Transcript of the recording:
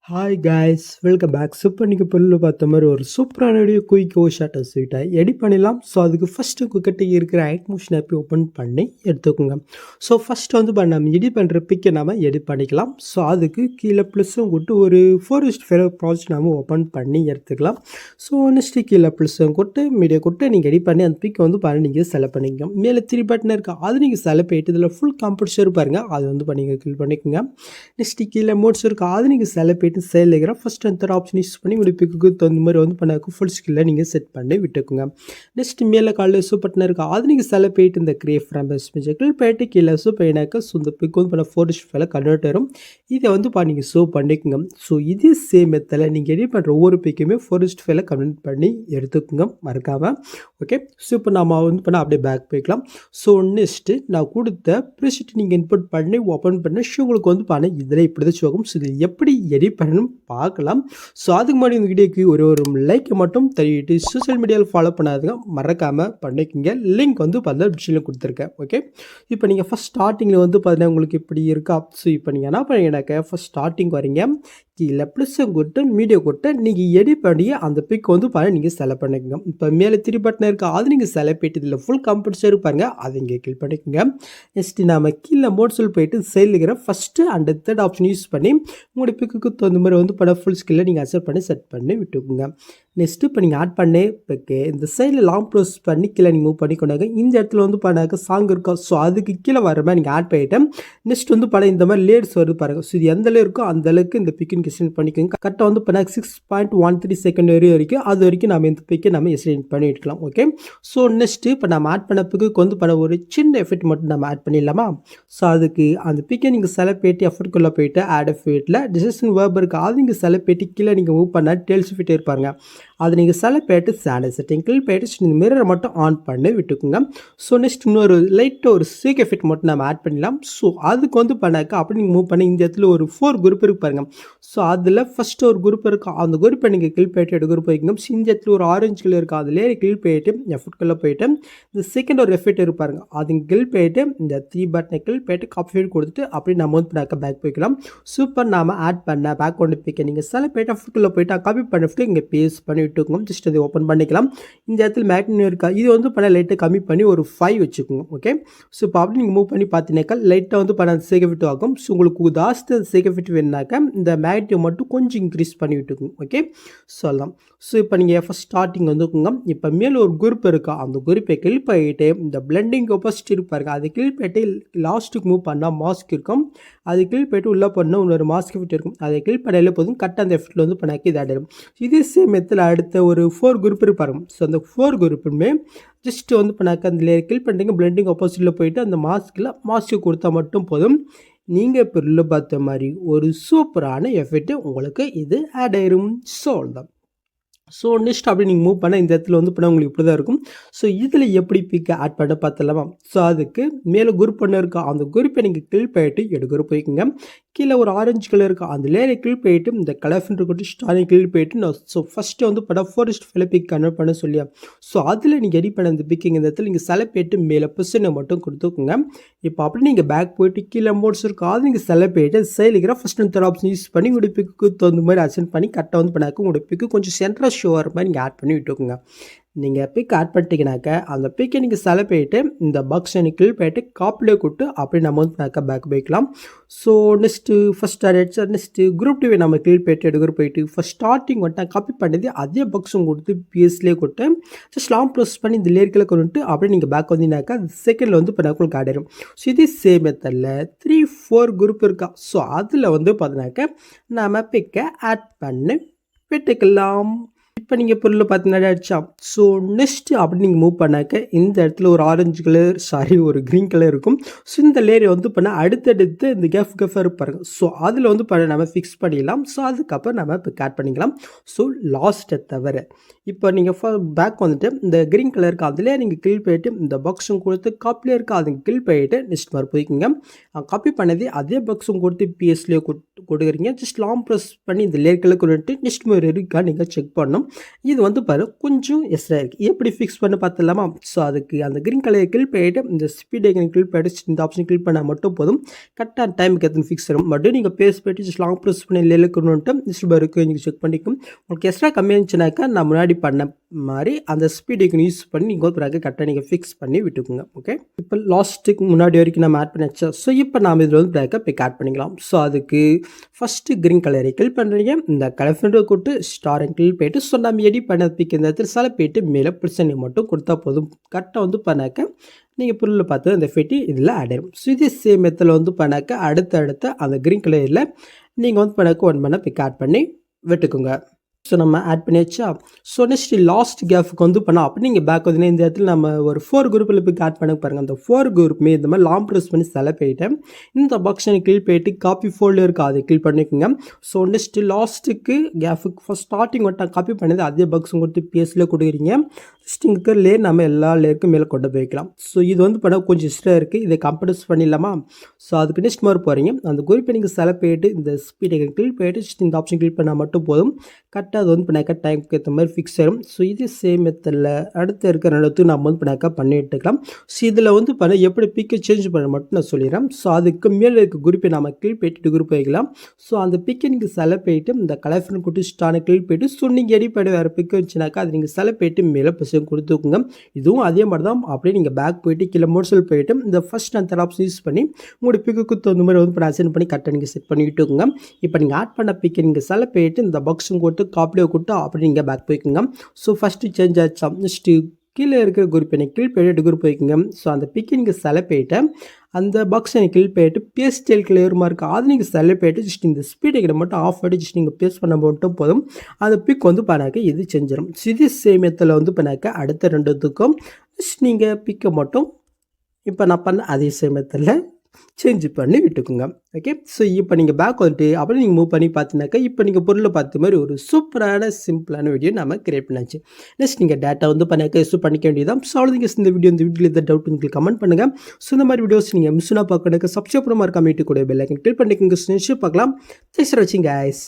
Hi guys, welcome back. இப்போ நீங்கள் பொருள் பார்த்த மாதிரி ஒரு சூப்பரான வீடியோ குயிக்கோ ஷார்ட்டாக ஸ்வீட்டாக எடிட் பண்ணிடலாம். ஸோ அதுக்கு ஃபஸ்ட்டு குக்கிட்ட இருக்கிற ஐட் மோஷன் ஆப்பை ஓப்பன் பண்ணி எடுத்துக்கோங்க. ஸோ ஃபஸ்ட்டு வந்து நம்ம எடிட் பண்ணுற பிக்கை நம்ம எடிட் பண்ணிக்கலாம். ஸோ அதுக்கு கீழே ப்ளஸ்ஸும் கொட்டு ஒரு 4:5 ப்ராஜெக்ட் நம்ம ஓப்பன் பண்ணி எடுத்துக்கலாம். ஸோ நெக்ஸ்ட்டு கீழே ப்ளஸ்ஸும் கொட்டு மீடியா கொட்டு நீங்கள் எடிட் பண்ணி அந்த பிக்கை வந்து பாருங்கள் நீங்கள் செலக்ட் பண்ணிக்கோங்க. மேலே 3 பட்டன் இருக்கா, அது நீங்கள் செலக்ட் பண்ணிட்டு இதில் ஃபுல் கம்ப்யூட்டர் பாருங்கள், அது வந்து நீங்கள் கிளிக் பண்ணிக்கோங்க. நெக்ஸ்ட்டு கீழே மோட்ஸ் இருக்கா, அது நீங்கள் செலக்ட் பண்ணிட்டு சைடில் இருக்கிற first and third option use பண்ணி உங்களுடைய பிக்கு தகுந்த மாதிரி வந்து பண்ணாக்க ஃபுல் ஸ்கில்லை நீங்கள் செட் பண்ணி விட்டுக்குங்க. நெக்ஸ்ட் மேலே காலில் சூ பட்டன் இருக்கா, அது நீங்கள் செலக்ட் பண்ணிட்டு இந்த கிரியேட் ஃப்ரம் பெஸ்ட் போயிட்டு கீழே சூ பண்ணினாக்க ஸோ இந்த பிக் வந்து பண்ண 4:5 கன்வெர்ட் வரும். இதை வந்து நீங்கள் ஷோ பண்ணிக்கோங்க. ஸோ இதே சேம் மெத்தடில் நீங்கள் எடிட் பண்ணுற ஒவ்வொரு பிக்குமே 4:5 கன்வெர்ட் பண்ணி எடுத்துக்கோங்க மறக்காமல். ஓகே, ஸோ இப்போ நம்ம வந்து பண்ணால் அப்படியே பேக் போய்க்கலாம். ஸோ நெக்ஸ்ட்டு நான் கொடுத்த ப்ரெஷிட் நீங்கள் இன்புட் பண்ணி ஓப்பன் பண்ண ஷோ உங்களுக்கு வந்து பண்ண இதில் இப்படி தான் ஷோகும். ஸோ இதில் எப்படி எடிட் பண்ணணும் பார்க்கலாம். ஸோ அதுக்கு முன்னாடி இந்த வீடியோக்கு ஒரு லைக்கை மட்டும் தள்ளிட்டு சோஷியல் மீடியாவில் ஃபாலோ பண்ணாதுங்க மறக்காமல் பண்ணிக்கோங்க. லிங்க் வந்து டிஸ்கிரிப்ஷனில் கொடுத்துருக்கேன். ஓகே, இப்போ நீங்கள் ஃபஸ்ட் ஸ்டார்டிங்கில் வந்து பார்த்தீங்கன்னா உங்களுக்கு இப்படி இருக்கா. ஸோ இப்போ நீங்கள் என்ன பண்ணீங்கன்னாக்க ஃபஸ்ட் ஸ்டார்டிங் வரீங்க, கீழே ப்ளஸ்ஸும் கொடுத்து மீடியோ கொடுத்து நீங்கள் எடிட் பண்ணி அந்த பிக் வந்து பாருங்கள் நீங்கள் செலக்ட் பண்ணிக்கோங்க. இப்போ மேலே 3 பட்டன் இருக்கா, அது நீங்கள் செலக்ட் பண்ணிட்டு இதில் ஃபுல் கம்ப்யூட்டர் பாருங்க, அதை இங்கே கிளிக் பண்ணிக்கோங்க. நெக்ஸ்ட்டு நம்ம கீழே மோட்ஸில் போயிட்டு சைடில் இருக்கிற first and third option use பண்ணி உங்களுடைய பிக்கு தகுந்த மாதிரி வந்து பண்ண ஃபுல் ஸ்கில்லை நீங்கள் அக்செப்ட் பண்ணி செட் பண்ணி விட்டுக்குங்க. நெக்ஸ்ட்டு இப்போ நீங்கள் ஆட் பண்ணி பிக்கு இந்த சைடில் லாங் ப்ரோஸ் பண்ணி கீழே நீங்கள் மூவ் பண்ணி கொண்டாங்க. இந்த இடத்துல வந்து பண்ணாக்க சாங் இருக்கா, ஸோ அதுக்கு கீழே வர மாதிரி நீங்கள் ஆட் பண்ணிவிட்டு நெக்ஸ்ட் வந்து படம் இந்த மாதிரி லேயர்ஸ் வருது பாருங்கள். ஸோ இது எந்த அளவு இருக்கோ அந்த அளவுக்கு இந்த பிக்கின் எக்ஸ்டெண்ட் பண்ணிக்கோங்க. கரெக்டாக வந்து பண்ண 6.13 செகண்ட் வரைக்கும் அது வரைக்கும் நம்ம இந்த பிக்கை நம்ம எக்ஸ்டெண்ட் பண்ணி எடுக்கலாம். ஓகே, ஸோ நெக்ஸ்ட்டு இப்போ நம்ம ஆட் பண்ண பிக்கு வந்து பண்ண ஒரு சின்ன எஃபெக்ட் மட்டும் நம்ம ஆட் பண்ணிடலாமா. ஸோ அதுக்கு அந்த பிக்கை நீங்கள் செலக்ட் பண்ணிட்டு எஃபெக்ட்குள்ளே போயிட்டு ஆட் எஃபெக்ட்டில் டிசிஷன் வேர்ப் இருக்குது, அது நீங்கள் செலக்ட் பண்ணிட்டு கீழே நீங்கள் மூவ் பண்ண டெல்ஸ் ஃபிட்டே இருப்பாங்க, அது நீங்கள் செலக்ட் பண்ணிட்டு ஸ்டாண்டர்ட் செட்டிங் கிளிக் பண்ணிட்டு இந்த மிரரை மட்டும் ஆன் பண்ணி விட்டுக்குங்க. ஸோ நெக்ஸ்ட் இன்னொரு லைட்டாக ஒரு சீக் எஃபெக்ட் மட்டும் நம்ம ஆட் பண்ணிடலாம். ஸோ அதுக்கு வந்து பண்ணாக்க அப்படி நீங்கள் மூவ் பண்ணி இந்த இடத்துல ஒரு 4 குரூப் இருக்கு பாருங்கள். ஸோ அதில் ஃபஸ்ட்டு ஒரு குரூப் இருக்குது, அந்த குரூப்பை நீங்கள் கிளிக் பண்ணிட்டு எடுக்கிற போய்க்குங்க. இந்த இடத்துல ஒரு ஆரஞ்சு கலர் இருக்குது, அதிலே கிளிக் பண்ணிட்டு எஃபெக்ட்குள்ளே போயிட்டு இந்த செகண்ட் ஒரு எஃபெக்ட் இருப்பாருங்க, அது கிளிக் பண்ணிட்டு இந்த 3 பட்டனை கிளிக் பண்ணிட்டு காப்பி கொடுத்துட்டு அப்படி நம்ம வந்து பண்ணாக்க பேக் போய்க்கலாம். சூப்பர், நாம ஆட் பண்ண பேக்ரவுண்ட் பிக்கை நீங்கள் செலக்ட் பண்ணிட்டு எஃபெக்ட்குள்ளே போயிட்டு காப்பி பண்ணிட்டு இங்கே பேஸ்ட் பண்ணி விட்டுக்கோங்க. ஜஸ்ட் அதை ஓப்பன் பண்ணிக்கலாம். இந்த இடத்துல மேக்னியூ இருக்கா, இது வந்து பண்ண லைட்டாக கம்மி பண்ணி ஒரு 5 வச்சுக்கோங்க. ஓகே, ஸோ இப்போ அப்படி நீங்கள் மூவ் பண்ணி பார்த்தீங்கன்னாக்கா லைட்டாக வந்து பண்ண சேகஃபிட் ஆகும். ஸோ உங்களுக்கு ஜாஸ்தி சேகஃபிட் வேணுனாக்கா இந்த மேக்னியூ மட்டும் கொஞ்சம் இன்க்ரீஸ் பண்ணி விட்டுக்கோங்க. ஓகே, சொல்லலாம். ஸோ இப்போ நீங்கள் ஃபஸ்ட் ஸ்டார்டிங் வந்துக்குங்க. இப்போ மேலே ஒரு குரூப் இருக்கா, அந்த குரூப்பை கிளிக் பண்ணிட்டு இந்த பிளெண்டிங் ஒப்பாசிட்டி இருப்பாருங்க, அதை கிளிக் பண்ணிட்டு லாஸ்ட்டுக்கு மூவ் பண்ணால் மாஸ்க் இருக்கும், அது கிளிக் பண்ணிட்டு உள்ளே பண்ணால் இன்னொரு மாஸ்க் எஃபெக்ட் இருக்கும், அதை கிளிக் பண்ணாலே போதும் கரெக்டாக அந்த எஃபெக்ட்டில் வந்து பண்ணாக்கி இது ஆகிடும். இதே சேம் மெத்தில் அடுத்த ஒரு 4 குரூப் இருப்பாருங்க. ஸோ அந்த 4 குரூப்புமே ஜஸ்ட்டு வந்து பண்ணாக்க அந்த லேயர் கிளிக் பண்ணிட்டீங்க, பிளெண்டிங் ஆப்போசிட்டில் போயிட்டு அந்த மாஸ்க்கு கொடுத்தா மட்டும் போதும். நீங்கள் இப்போ உள்ள பார்த்த மாதிரி ஒரு சூப்பரான எஃபெக்ட் உங்களுக்கு இது ஆட் ஆயிரும். சோல் தான். ஸோ நெக்ஸ்ட் அப்படி நீங்கள் மூவ் பண்ண இந்த இடத்துல வந்து பண்ண உங்களுக்கு இப்படி தான் இருக்கும். ஸோ இதில் எப்படி பிக்கை ஆட் பண்ண பார்த்தலாமா. ஸோ அதுக்கு மேலே குரூப் பண்ண இருக்கா, அந்த குரூப்பை நீங்கள் கிளிக் பண்ணிட்டு எடுக்கிற போய்க்குங்க. கீழே ஒரு ஆரஞ்சு கலர் இருக்கா, அந்த லேயரை கிளிக் பண்ணிட்டு இந்த கலர் கொண்டு ஸ்டாரிங் கிளிக் பண்ணிட்டு நான் ஸோ ஃபஸ்ட்டு வந்து படம் 4:5 பிக் கன்வெர்ட் பண்ண சொல்லியா. ஸோ அதில் நீங்கள் எடிட் பண்ண இந்த பிக்கிங் இந்த இடத்துல நீங்கள் செலக்ட் பண்ணிட்டு மேலே பொசிஷனை மட்டும் கொடுத்துக்கோங்க. இப்போ அப்படி நீங்கள் பேக் போயிட்டு கீழே மோட்ஸ் இருக்கா, அது நீங்கள் செலக்ட் பண்ணிட்டு சைடில் இருக்கிற first and third option use பண்ணி உங்களுடைய பிக்கு தகுந்த மாதிரி அசென்ட் பண்ணி கரெக்டாக வந்து பண்ணாக்க உங்களுடைய பிக்கு கொஞ்சம் சென்டராக ஷோ ஆகிற மாதிரி நீங்கள் ஆட் பண்ணி விட்டுக்கோங்க. நீங்கள் பிக் ஆட் பண்ணிட்டீங்கனாக்க அந்த பிக்கை நீங்கள் செலக்ட் பண்ணிட்டு இந்த பாக்ஸை கிளிக் பண்ணிட்டு காப்பிலே கொடுத்து அப்படி நம்ம வந்து பேக் போய்க்கலாம். So next first next group 2 நம்ம கிளிக் பண்ணிட்டு எடுக்கிற போயிட்டு ஃபஸ்ட் ஸ்டார்டிங் வந்துட்டு காப்பி பண்ணது அதே பாக்ஸும் கொடுத்து பிஎஸ்லேயே கொடுத்து ஜஸ்ட் லாங் ப்ரோஸ் பண்ணி இந்த லேயர்களை கொண்டு அப்படியே நீங்கள் பேக் வந்தீங்கன்னாக்கா செகண்டில் வந்து இப்போ உங்களுக்கு ஆட் ஆயிடும். ஸோ இதே சேம் மெத்தடில் 3-4 குரூப் இருக்கா, ஸோ அதில் வந்து பார்த்தீங்கன்னாக்க நம்ம பிக்கை ஆட் பண்ணி விட்டுக்கலாம். இப்போ நீங்கள் பொருள் பார்த்தீங்கன்னா ஆயிடுச்சா. ஸோ நெக்ஸ்ட்டு அப்படி நீங்கள் மூவ் பண்ணாக்க இந்த இடத்துல ஒரு ஆரஞ்சு கலர் ஒரு க்ரீன் கலர் இருக்கும். ஸோ இந்த லேயரை வந்து பண்ணால் அடுத்தடுத்து இந்த கெஃபாக இருப்பாருங்க. ஸோ அதில் வந்து பண்ண நம்ம ஃபிக்ஸ் பண்ணிடலாம். ஸோ அதுக்கப்புறம் நம்ம இப்போ ஆட் பண்ணிக்கலாம். ஸோ லாஸ்ட்டை தவிர இப்போ நீங்கள் பேக் வந்துட்டு இந்த க்ரீன் கலருக்கு அதிலே நீங்கள் கிளிக் பண்ணிட்டு இந்த பாக்ஸும் கொடுத்து காப்பிலே இருக்கா, அதை கிளிக் பண்ணிட்டு நெக்ஸ்ட் மாதிரி போய்க்குங்க. காப்பி பண்ணது அதே பாக்ஸும் கொடுத்து பிஎஸ்லேயே கொடுக்குறீங்க. ஜஸ்ட் லாங் ப்ரெஸ் பண்ணி இந்த லேயர் கலர் கொண்டுட்டு நெக்ஸ்ட் மாதிரி இருக்கா நீங்கள் செக் பண்ணணும். இது வந்து பாரு கொஞ்சம் எக்ஸ்ட்ரா இருக்குது. எப்படி ஃபிக்ஸ் பண்ண பார்த்துலாமா? ஸோ அதுக்கு அந்த க்ரீன் கலரை கிளிக் பண்ணிவிட்டு இந்த ஸ்பீட் ஐக்கன் கிளிக் பண்ணிட்டு இந்த ஆப்ஷன் கிளிக் பண்ணால் மட்டும் போதும். கரெக்டாக டைமுக்கு எத்தனை ஃபிக்ஸ் ஆகும். மறுபடியும் நீங்கள் பேஸ் போய்ட்டு ஜஸ்ட் லாங் ப்ரெஸ் பண்ணி லேயர் கொண்டுட்டு நெக்ஸ்ட் மாதிரி இருக்குது நீங்கள் செக் பண்ணிக்கும். உங்களுக்கு எக்ஸ்ட்ரா கம்மியாக இருந்துச்சுனாக்கா நான் முன்னாடி பண்ண மாதிரி அந்த ஸ்பீட் ஐக்கன் யூஸ் பண்ணி நீங்கள் பிறகு கரெக்டாக நீங்கள் ஃபிக்ஸ் பண்ணி விட்டுக்குங்க. ஓகே, இப்போ லாஸ்ட்டுக்கு முன்னாடி வரைக்கும் நம்ம ஆட் பண்ணியாச்சு. ஸோ இப்போ நாம் இதில் வந்து பிளாக்கை பிக் ஆட் பண்ணிக்கலாம். ஸோ அதுக்கு ஃபஸ்ட்டு க்ரீன் கலரை கிளிக் பண்ணுறீங்க. இந்த கலர் ஃப்ரெண்டை கொடுத்து ஸ்டாரை கிளிக் போயிட்டு ஸோ நம்ம எடிட் பண்ண பிக் இந்த இடத்துல சில போயிட்டு மேலே பிரச்சனை மட்டும் கொடுத்தா போதும். கரெக்டாக வந்து பண்ணாக்க நீங்கள் பொருளை பார்த்து அந்த ஃபெட்டி இதில் ஆட் ஆயிடும். ஸோ இதே சேம் மெத்தடில் வந்து பண்ணாக்க அடுத்த அந்த க்ரீன் கலரில் நீங்கள் வந்து பண்ணாக்க ஒன் பண்ண பிக் ஆட் பண்ணி விட்டுக்குங்க. ஸோ நம்ம ஆட் பண்ணியாச்சா? ஸோ நெக்ஸ்ட் லாஸ்ட் கேஃபுக்கு வந்து பண்ணோம். அப்படி நீங்கள் பேக் வந்து இந்த இடத்துல நம்ம ஒரு 4 குரூப்பில் போய் ஆட் பண்ண பாருங்கள். அந்த 4 குரூப்புமே இந்த மாதிரி லாங் ப்ரெஸ் பண்ணி செலக்ட் பண்ணிவிட்டேன். இந்த பாக்ஸை கிளிக் போயிட்டு காப்பி ஃபோல்டர் இருக்குது அதை கிளிக் பண்ணிக்கோங்க. ஸோ நெக்ஸ்ட்டு லாஸ்ட்டுக்கு கேஃபுக்கு ஃபஸ்ட் ஸ்டார்டிங் மட்டும் காப்பி பண்ணது அதே பாக்ஸும் கொடுத்து பேஸில் கொடுக்குறீங்க. ஜஸ்ட் இங்கே இருக்கிற லேயர் நம்ம எல்லா லேயருக்கும் மேலே கொண்டு போய்க்கலாம். ஸோ இது வந்து பண்ண கொஞ்சம் எக்ஸ்ட்ரா இருக்குது. இதை கம்ப்ரஸ் பண்ணிடலாமா? ஸோ அதுக்கு நெக்ஸ்ட் மாதிரி போகிறீங்க. அந்த குரூப்பை நீங்கள் செலக்ட் பண்ணிட்டு இந்த ஸ்பீட் ஐக்கன் கிளிக் பண்ணிட்டு ஜஸ்ட் இந்த ஆப்ஷன் கிளிக் பண்ணால் மட்டும் போதும். கரெக்டாக அது வந்து பண்ணாக்கா டைமுக்கு ஏற்ற மாதிரி ஃபிக்ஸ் ஆகிடும். ஸோ இது சேம் மெத்தடில் அடுத்து இருக்கிற இடத்துக்கு நம்ம வந்து பண்ணாக்கா பண்ணி எடுத்துக்கலாம். ஸோ இதில் வந்து பண்ண எப்படி பிக்கை சேஞ்ச் பண்ண மட்டும் நான் சொல்லிடுறேன். ஸோ அதுக்கு மேலே இருக்க குரூப்பை நம்ம கிளிக் பண்ணிட்டு குரூப் வைக்கலாம். ஸோ அந்த பிக்கை நீங்கள் செலக்ட் பண்ணிட்டு இந்த கலர் ஃப்ரெண்ட் கொடுத்து ஸ்டானை கிளிக் பண்ணிட்டு ஸோ நீங்கள் எடிட் பண்ணி வேறு பிக்கை வச்சுனாக்கா அது நீங்கள் செலக்ட் பண்ணிட்டு மேலே பொசிஷன் கொடுத்துக்குங்க. இதுவும் அதே மாதிரி தான். அப்படியே நீங்கள் பேக் போயிட்டு கீழே மோட்ஸில் போயிட்டு இந்த ஃபஸ்ட் அந்த ஆப்ஷன் யூஸ் பண்ணி உங்களோட பிக்கு தகுந்த மாதிரி வந்து அசைன் பண்ணி கரெக்டாக நீங்கள் செட் பண்ணிக்கிட்டுங்க. இப்போ நீங்கள் ஆட் பண்ண பிக்கை நீங்கள் செலக்ட் பண்ணிட்டு இந்த பாக்ஸும் கொடுத்து காப்பிடியோ கொடுத்து அப்படி நீங்கள் பேக் போய்க்குங்க. ஸோ ஃபஸ்ட்டு சேஞ்ச் ஆச்சா? நெக்ஸ்ட்டு கீழே இருக்கிற குரூப் எனக்கு கிளிக் பண்ணிட்டு குரூப் போய்க்குங்க. ஸோ அந்த பிக்கை நீங்கள் செலக்ட் பண்ணிட்டு அந்த பாக்ஸை எனக்கு கிளிக் பண்ணிட்டு பேஸ்ட் ஸ்டைல் கிளியர் மார்க் அது நீங்கள் செலக்ட் பண்ணிட்டு ஜஸ்ட் இந்த ஸ்பீட் ஐக்கனை மட்டும் ஆஃப் பண்ணி ஜஸ்ட் நீங்கள் பேஸ்ட் பண்ண மட்டும் போதும். அந்த பிக் வந்து பண்ணாக்க இது செஞ்சிடும். இது சேமியத்தில் வந்து பண்ணாக்க அடுத்த ரெண்டுத்துக்கும் ஜஸ்ட் நீங்கள் பிக்கை மட்டும் இப்போ நான் பண்ண அதே சேமியத்தில் சேஞ்ச் பண்ணி விட்டுக்குங்க. ஓகே, ஸோ இப்போ நீங்கள் பேக் வந்துட்டு அப்புறம் நீங்கள் மூவ் பண்ணி பார்த்தீங்கன்னாக்கா இப்போ நீங்கள் பொருளை பார்த்த மாதிரி ஒரு சூப்பரான சிம்பிளான வீடியோ நம்ம கிரியேட் பண்ணாச்சு. நெக்ஸ்ட் நீங்கள் டேட்டா வந்து பண்ணாக்க யூஸ் பண்ணிக்க வேண்டியதான். ஸோ அவ்வளோ இந்த வீடியோவில் எந்த டவுட் உங்களுக்கு கமெண்ட் பண்ணுங்கள். ஸோ இந்த மாதிரி வீடியோஸ் நீங்கள் மிஸ்ஸாக பார்க்கணுக்கு சப்ஸ்கிரைப் பண்ண மாதிரி கமெண்ட் கூட பெல் ஐக்கன் கிளிக் பண்ணிக்கோங்க. பார்க்கலாம். தேங்க்ஸ் ஃபார் வாட்சிங் கைஸ்.